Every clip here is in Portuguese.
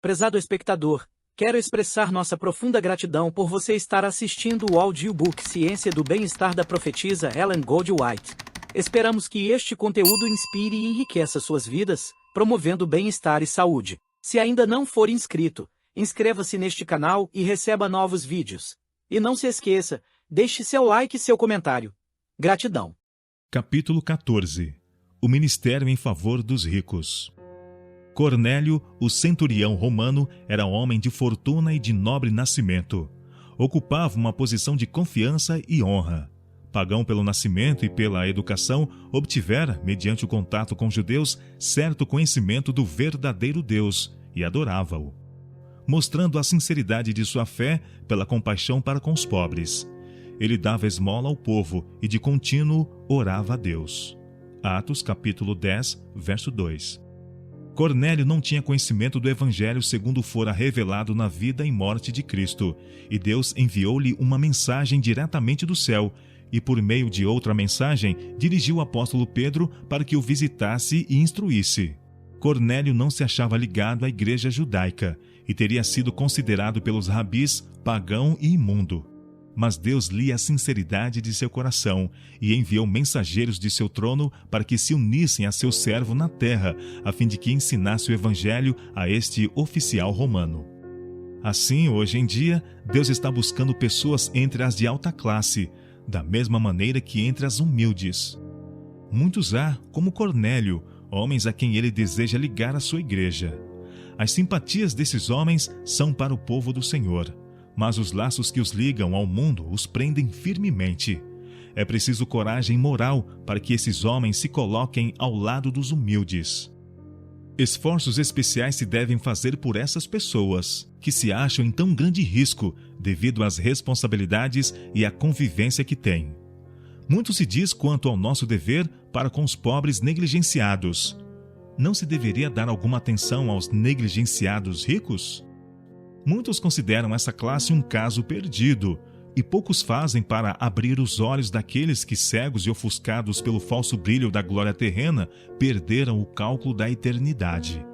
Prezado espectador, quero expressar nossa profunda gratidão por você estar assistindo o audiobook Ciência do Bem-Estar da profetisa Ellen Goldwhite. Esperamos que este conteúdo inspire e enriqueça suas vidas, promovendo bem-estar e saúde. Se ainda não for inscrito, inscreva-se neste canal e receba novos vídeos. E não se esqueça, deixe seu like e seu comentário. Gratidão. Capítulo 14. O ministério em favor dos ricos. Cornélio, o centurião romano, era homem de fortuna e de nobre nascimento. Ocupava uma posição de confiança e honra. Pagão pelo nascimento e pela educação, obtivera, mediante o contato com judeus, certo conhecimento do verdadeiro Deus e adorava-o, mostrando a sinceridade de sua fé pela compaixão para com os pobres. Ele dava esmola ao povo e de contínuo orava a Deus. Atos capítulo 10, verso 2. Cornélio não tinha conhecimento do Evangelho segundo fora revelado na vida e morte de Cristo, e Deus enviou-lhe uma mensagem diretamente do céu, e por meio de outra mensagem dirigiu o apóstolo Pedro para que o visitasse e instruísse. Cornélio não se achava ligado à igreja judaica, e teria sido considerado pelos rabis pagão e imundo. Mas Deus lia a sinceridade de seu coração e enviou mensageiros de seu trono para que se unissem a seu servo na terra, a fim de que ensinasse o evangelho a este oficial romano. Assim, hoje em dia, Deus está buscando pessoas entre as de alta classe, da mesma maneira que entre as humildes. Muitos há, como Cornélio, homens a quem ele deseja ligar a sua igreja. As simpatias desses homens são para o povo do Senhor, mas os laços que os ligam ao mundo os prendem firmemente. É preciso coragem moral para que esses homens se coloquem ao lado dos humildes. Esforços especiais se devem fazer por essas pessoas, que se acham em tão grande risco devido às responsabilidades e à convivência que têm. Muito se diz quanto ao nosso dever para com os pobres negligenciados. Não se deveria dar alguma atenção aos negligenciados ricos? Muitos consideram essa classe um caso perdido, e poucos fazem para abrir os olhos daqueles que, cegos e ofuscados pelo falso brilho da glória terrena, perderam o cálculo da eternidade.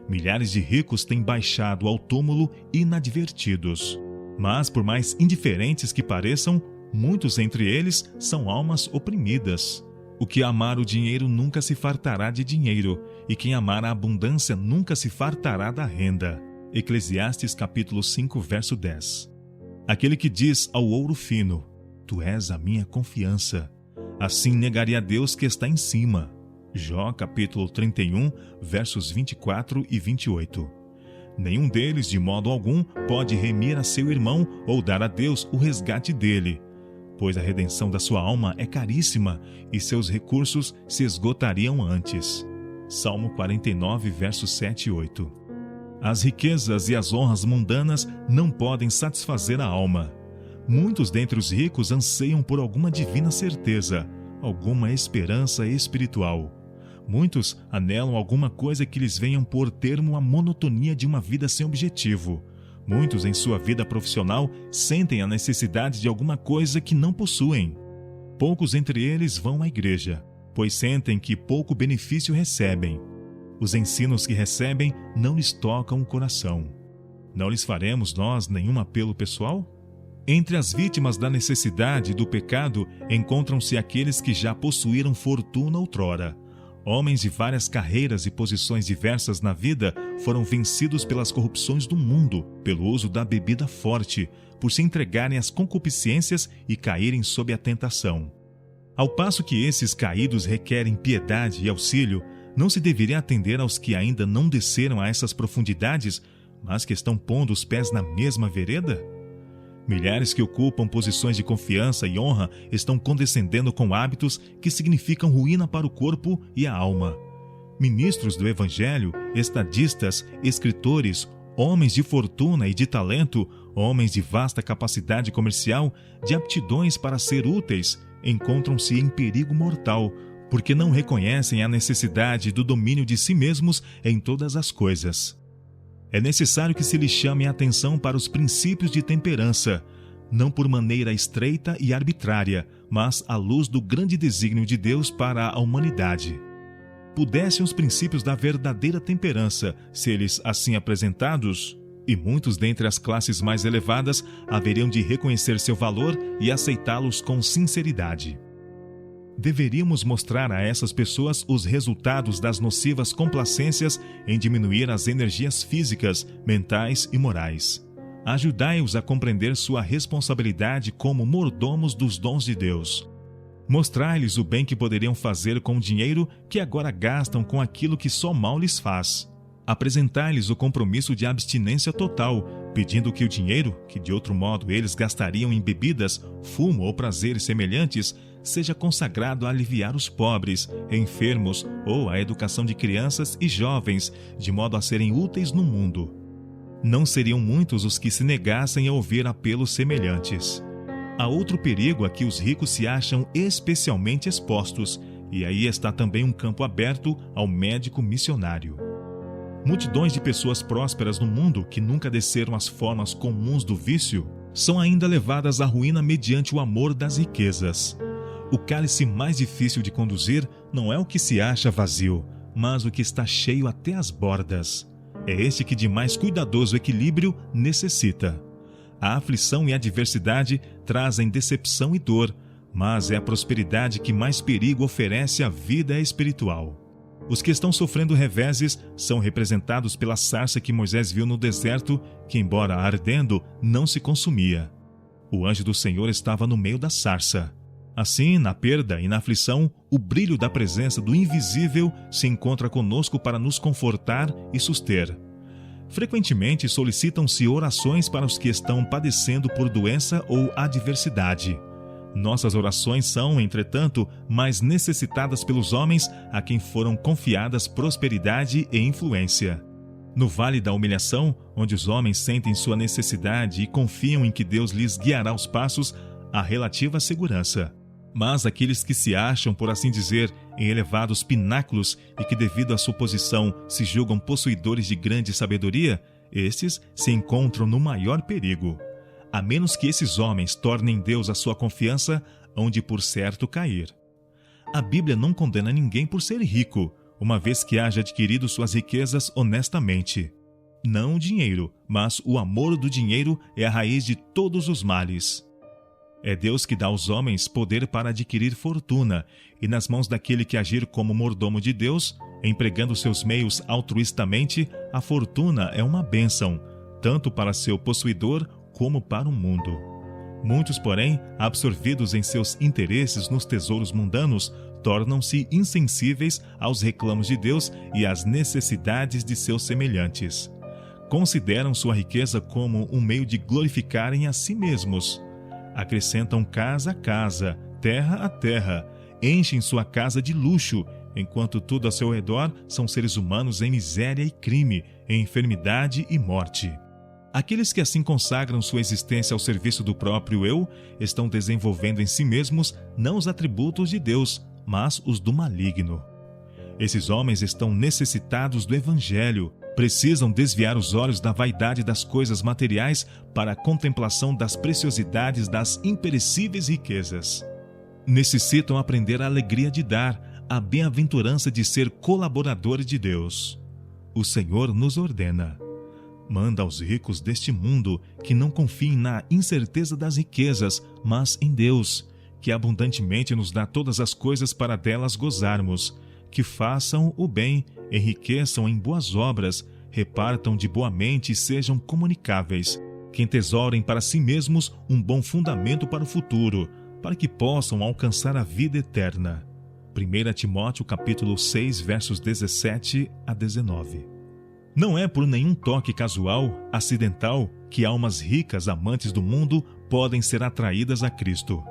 Milhares de ricos têm baixado ao túmulo inadvertidos. Mas, por mais indiferentes que pareçam, muitos entre eles são almas oprimidas. O que amar o dinheiro nunca se fartará de dinheiro, e quem amar a abundância nunca se fartará da renda. Eclesiastes capítulo 5, verso 10. Aquele que diz ao ouro fino, tu és a minha confiança, assim negaria a Deus que está em cima. Jó capítulo 31, versos 24 e 28. Nenhum deles, de modo algum, pode remir a seu irmão ou dar a Deus o resgate dele, pois a redenção da sua alma é caríssima e seus recursos se esgotariam antes. Salmo 49, versos 7 e 8. As riquezas e as honras mundanas não podem satisfazer a alma. Muitos dentre os ricos anseiam por alguma divina certeza, alguma esperança espiritual. Muitos anelam alguma coisa que lhes venha pôr termo à monotonia de uma vida sem objetivo. Muitos, em sua vida profissional, sentem a necessidade de alguma coisa que não possuem. Poucos entre eles vão à igreja, pois sentem que pouco benefício recebem. Os ensinos que recebem não lhes tocam o coração. Não lhes faremos nós nenhum apelo pessoal? Entre as vítimas da necessidade e do pecado encontram-se aqueles que já possuíram fortuna outrora. Homens de várias carreiras e posições diversas na vida foram vencidos pelas corrupções do mundo, pelo uso da bebida forte, por se entregarem às concupiscências e caírem sob a tentação. Ao passo que esses caídos requerem piedade e auxílio, não se deveria atender aos que ainda não desceram a essas profundidades, mas que estão pondo os pés na mesma vereda? Milhares que ocupam posições de confiança e honra estão condescendendo com hábitos que significam ruína para o corpo e a alma. Ministros do Evangelho, estadistas, escritores, homens de fortuna e de talento, homens de vasta capacidade comercial, de aptidões para ser úteis, encontram-se em perigo mortal, porque não reconhecem a necessidade do domínio de si mesmos em todas as coisas. É necessário que se lhe chame a atenção para os princípios de temperança, não por maneira estreita e arbitrária, mas à luz do grande desígnio de Deus para a humanidade. pudessem os princípios da verdadeira temperança ser-lhes assim apresentados, e muitos dentre as classes mais elevadas haveriam de reconhecer seu valor e aceitá-los com sinceridade. Deveríamos mostrar a essas pessoas os resultados das nocivas complacências em diminuir as energias físicas, mentais e morais. Ajudai-os a compreender sua responsabilidade como mordomos dos dons de Deus. Mostrai-lhes o bem que poderiam fazer com o dinheiro que agora gastam com aquilo que só mal lhes faz. Apresentai-lhes o compromisso de abstinência total, pedindo que o dinheiro, que de outro modo eles gastariam em bebidas, fumo ou prazeres semelhantes, seja consagrado a aliviar os pobres, enfermos ou à educação de crianças e jovens, de modo a serem úteis no mundo. Não seriam muitos os que se negassem a ouvir apelos semelhantes. Há outro perigo a que os ricos se acham especialmente expostos, e aí está também um campo aberto ao médico missionário. Multidões de pessoas prósperas no mundo que nunca desceram às formas comuns do vício são ainda levadas à ruína mediante o amor das riquezas. O cálice mais difícil de conduzir não é o que se acha vazio, mas o que está cheio até as bordas. É este que de mais cuidadoso equilíbrio necessita. A aflição e a adversidade trazem decepção e dor, mas é a prosperidade que mais perigo oferece à vida espiritual. Os que estão sofrendo reveses são representados pela sarça que Moisés viu no deserto, que, embora ardendo, não se consumia. O anjo do Senhor estava no meio da sarça. Assim, na perda e na aflição, o brilho da presença do invisível se encontra conosco para nos confortar e suster. Frequentemente solicitam-se orações para os que estão padecendo por doença ou adversidade. Nossas orações são, entretanto, mais necessitadas pelos homens a quem foram confiadas prosperidade e influência. No vale da humilhação, onde os homens sentem sua necessidade e confiam em que Deus lhes guiará os passos, há relativa segurança. Mas aqueles que se acham, por assim dizer, em elevados pináculos e que, devido à sua posição, se julgam possuidores de grande sabedoria, estes se encontram no maior perigo. A menos que esses homens tornem Deus a sua confiança, hão de por certo cair. A Bíblia não condena ninguém por ser rico, uma vez que haja adquirido suas riquezas honestamente. Não o dinheiro, mas o amor do dinheiro é a raiz de todos os males. É Deus que dá aos homens poder para adquirir fortuna, e nas mãos daquele que agir como mordomo de Deus, empregando seus meios altruistamente, a fortuna é uma bênção, tanto para seu possuidor como para o mundo. Muitos, porém, absorvidos em seus interesses nos tesouros mundanos, tornam-se insensíveis aos reclamos de Deus e às necessidades de seus semelhantes. Consideram sua riqueza como um meio de glorificarem a si mesmos. Acrescentam casa a casa, terra a terra, enchem sua casa de luxo, enquanto tudo ao seu redor são seres humanos em miséria e crime, em enfermidade e morte. Aqueles que assim consagram sua existência ao serviço do próprio eu, estão desenvolvendo em si mesmos não os atributos de Deus, mas os do maligno. Esses homens estão necessitados do Evangelho, precisam desviar os olhos da vaidade das coisas materiais para a contemplação das preciosidades das imperecíveis riquezas. Necessitam aprender a alegria de dar, a bem-aventurança de ser colaboradores de Deus. O Senhor nos ordena: manda aos ricos deste mundo que não confiem na incerteza das riquezas, mas em Deus, que abundantemente nos dá todas as coisas para delas gozarmos, que façam o bem, enriqueçam em boas obras, repartam de boa mente e sejam comunicáveis, que entesourem para si mesmos um bom fundamento para o futuro, para que possam alcançar a vida eterna. 1 Timóteo capítulo 6, versos 17 a 19. Não é por nenhum toque casual, acidental, que almas ricas amantes do mundo podem ser atraídas a Cristo.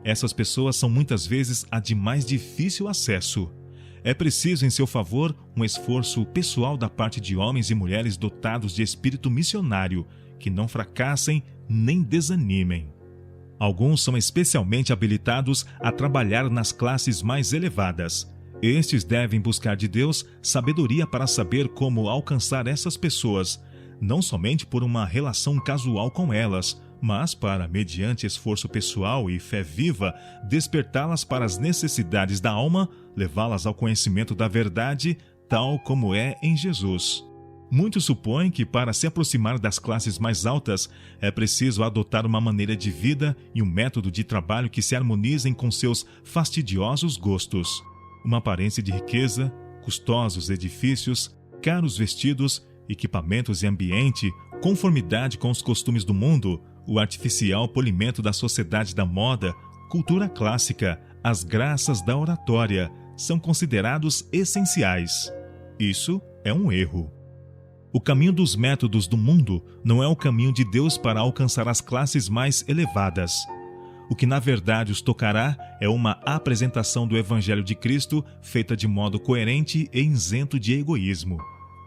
Essas pessoas são muitas vezes a de mais difícil acesso. É preciso em seu favor um esforço pessoal da parte de homens e mulheres dotados de espírito missionário, que não fracassem nem desanimem. Alguns são especialmente habilitados a trabalhar nas classes mais elevadas. Estes devem buscar de Deus sabedoria para saber como alcançar essas pessoas, não somente por uma relação casual com elas, mas para, mediante esforço pessoal e fé viva, despertá-las para as necessidades da alma, levá-las ao conhecimento da verdade, tal como é em Jesus. Muitos supõem que para se aproximar das classes mais altas é preciso adotar uma maneira de vida e um método de trabalho que se harmonizem com seus fastidiosos gostos. Uma aparência de riqueza, custosos edifícios, caros vestidos, equipamentos e ambiente, conformidade com os costumes do mundo, o artificial polimento da sociedade da moda, cultura clássica, as graças da oratória, são considerados essenciais. Isso é um erro. O caminho dos métodos do mundo não é o caminho de Deus para alcançar as classes mais elevadas. O que na verdade os tocará é uma apresentação do Evangelho de Cristo feita de modo coerente e isento de egoísmo.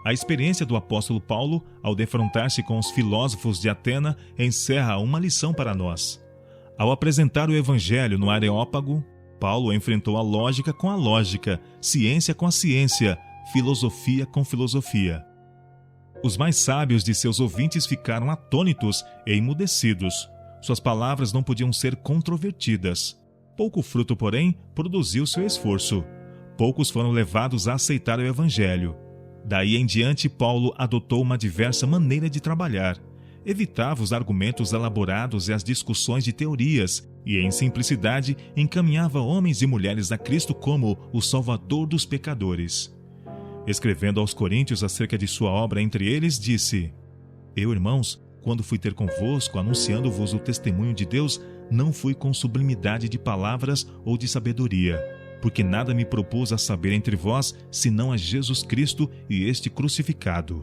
A experiência do apóstolo Paulo, ao defrontar-se com os filósofos de Atena, encerra uma lição para nós. Ao apresentar o Evangelho no Areópago, Paulo enfrentou a lógica com a lógica, ciência com a ciência, filosofia com filosofia. Os mais sábios de seus ouvintes ficaram atônitos e emudecidos. Suas palavras não podiam ser controvertidas. Pouco fruto, porém, produziu seu esforço. Poucos foram levados a aceitar o Evangelho. Daí em diante, Paulo adotou uma diversa maneira de trabalhar. Evitava os argumentos elaborados e as discussões de teorias, e em simplicidade encaminhava homens e mulheres a Cristo como o Salvador dos pecadores. Escrevendo aos Coríntios acerca de sua obra entre eles, disse: Eu, irmãos, quando fui ter convosco, anunciando-vos o testemunho de Deus, não fui com sublimidade de palavras ou de sabedoria, porque nada me propus a saber entre vós, senão a Jesus Cristo e este crucificado.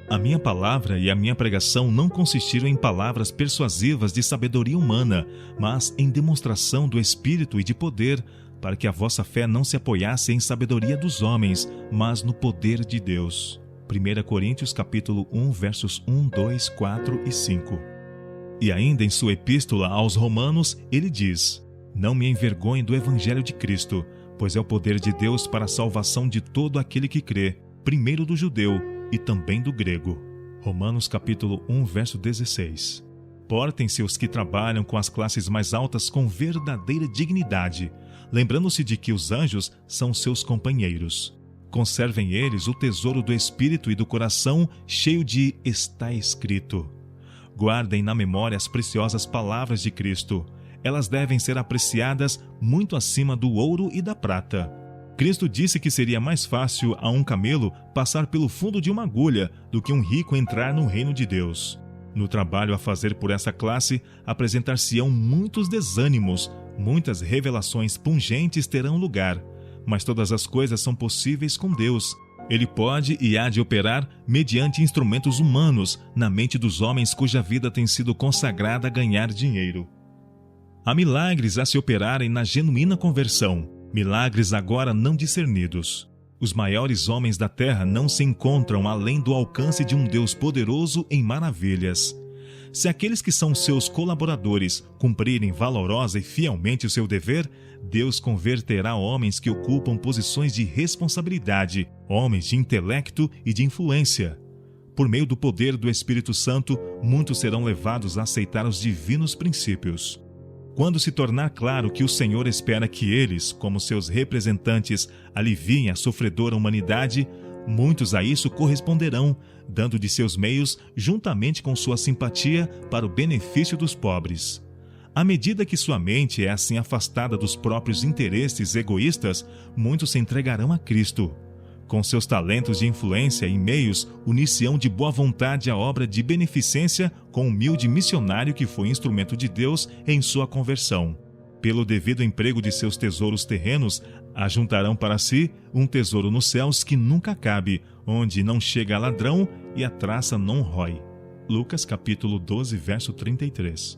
A minha palavra e a minha pregação não consistiram em palavras persuasivas de sabedoria humana, mas em demonstração do Espírito e de poder, para que a vossa fé não se apoiasse em sabedoria dos homens, mas no poder de Deus. 1 Coríntios capítulo 1, versos 1, 2, 4 e 5. E ainda em sua epístola aos Romanos, ele diz: Não me envergonhe do Evangelho de Cristo, pois é o poder de Deus para a salvação de todo aquele que crê, primeiro do judeu e também do grego. Romanos capítulo 1, verso 16. Portem-se os que trabalham com as classes mais altas com verdadeira dignidade, lembrando-se de que os anjos são seus companheiros. Conservem eles o tesouro do espírito e do coração, cheio de está escrito. Guardem na memória as preciosas palavras de Cristo. Elas devem ser apreciadas muito acima do ouro e da prata. Cristo disse que seria mais fácil a um camelo passar pelo fundo de uma agulha do que um rico entrar no reino de Deus. No trabalho a fazer por essa classe, apresentar-se-ão muitos desânimos, muitas revelações pungentes terão lugar, mas todas as coisas são possíveis com Deus. Ele pode e há de operar mediante instrumentos humanos na mente dos homens cuja vida tem sido consagrada a ganhar dinheiro. Há milagres a se operarem na genuína conversão, milagres agora não discernidos. Os maiores homens da terra não se encontram além do alcance de um Deus poderoso em maravilhas. Se aqueles que são seus colaboradores cumprirem valorosa e fielmente o seu dever, Deus converterá homens que ocupam posições de responsabilidade, homens de intelecto e de influência. Por meio do poder do Espírito Santo, muitos serão levados a aceitar os divinos princípios. Quando se tornar claro que o Senhor espera que eles, como seus representantes, aliviem a sofredora humanidade, muitos a isso corresponderão, dando de seus meios, juntamente com sua simpatia, para o benefício dos pobres. À medida que sua mente é assim afastada dos próprios interesses egoístas, muitos se entregarão a Cristo. Com seus talentos de influência e meios, unir-se-ão de boa vontade à obra de beneficência com o humilde missionário que foi instrumento de Deus em sua conversão. Pelo devido emprego de seus tesouros terrenos, ajuntarão para si um tesouro nos céus que nunca acabe, onde não chega ladrão e a traça não rói. Lucas capítulo 12, verso 33.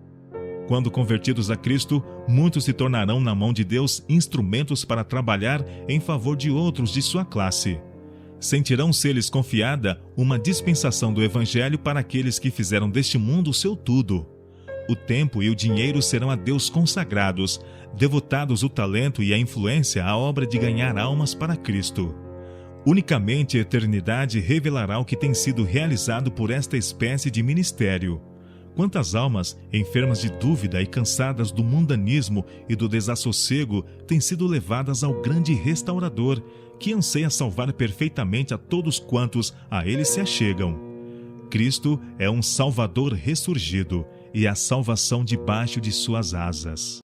Quando convertidos a Cristo, muitos se tornarão na mão de Deus instrumentos para trabalhar em favor de outros de sua classe. Sentirão-se-lhes confiada uma dispensação do Evangelho para aqueles que fizeram deste mundo o seu tudo. O tempo e o dinheiro serão a Deus consagrados, devotados o talento e a influência à obra de ganhar almas para Cristo. Unicamente a eternidade revelará o que tem sido realizado por esta espécie de ministério. Quantas almas, enfermas de dúvida e cansadas do mundanismo e do desassossego, têm sido levadas ao grande restaurador, que anseia salvar perfeitamente a todos quantos a ele se achegam. Cristo é um Salvador ressurgido e a salvação debaixo de suas asas.